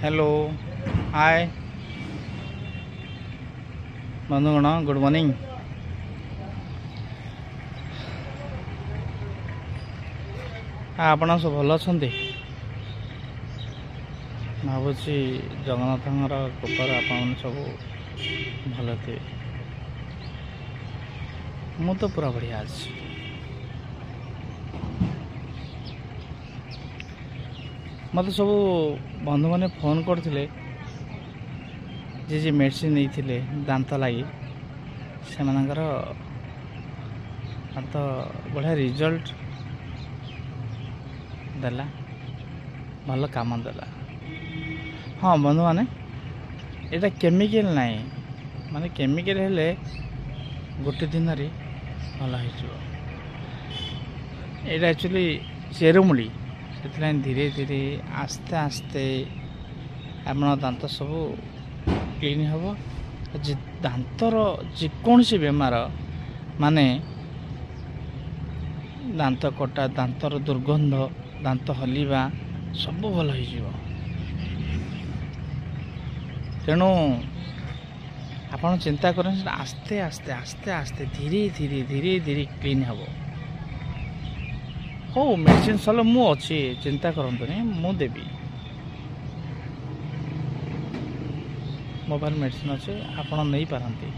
Hello hi बंधुगण good morning. आपण सब भल अच्छा भावुँ जगन्नाथ कृपार आप सब भल थे। मु तो पूरा बढ़िया अच्छी। मत सब बंधु मैंने फोन करते जी मेडिसिन नहीं दांत लगी से तो बढ़िया रिजल्ट देला भल काम देला। हाँ बंधु मैंने यहाँ केमिकल नहीं माने केमिकल हेले गोटे दिन भल हो। एक्चुअली चेरमुली से धीरे धीरे आस्ते आस्ते आप दांत सब क्लीन हम। दांतर जेकोसी बेमार माने दांत कटा दांतर दुर्गंध दांत हलिबा सब भल हो। तेणु आप चिंता करें आस्ते आस्ते आस्ते आस्ते धीरे धीरे धीरे धीरे क्लीन हम। हो मेडिसिन सर मु अच्छी चिंता करंतुनी मु देवी मोबाइल मेडिसिन अच्छे आपण नहीं पारंती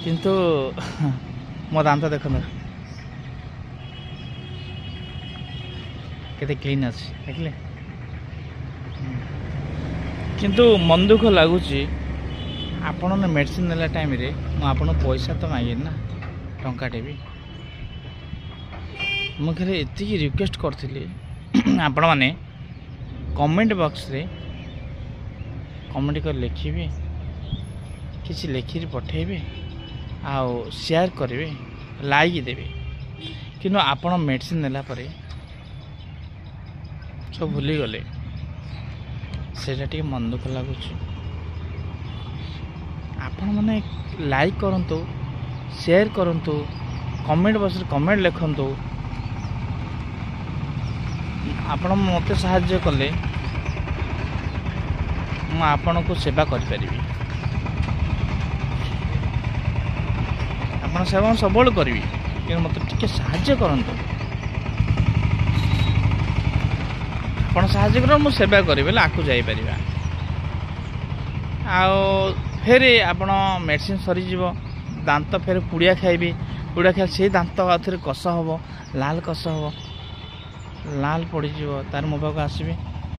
किंतु मो दांत देख केते क्लीन अच्छे देखले किंतु मन दुख लगुच आपण मेडिसिन नेला टाइम रे मु आपण पैसा तो मांगे ना टंकाटे भी मुझे ये रिक्वेस्ट करी आपण मैंने कमेंट बॉक्स रे कमेंट कर लिखे किसी लिखि पठेबे आउ शेयर करेंगे लाइक देवे कि आपण मेडिसिन नेला परे सब भूली गले से मन दुख लगुच। आपण मैंने लाइक करंतु शेयर करंतु कमेंट बॉक्स रे कमेंट लिखंतु आपण मत साहाय्य कले आपण को सेवा करी आपण सेवा सब करी कि मत टिके साहाय्य करंतु आपण साहाय्य कर मु सेवा करी बेले आकु जाई परिबा। आ फेर आपण मेडिसिन सरी जीवो दांत फेर पुड़िया खाइबी पुड़िया खाइ से दांत आथरे कष हबो लाल कष हबो लाल पड़ तार मो पाक आसबे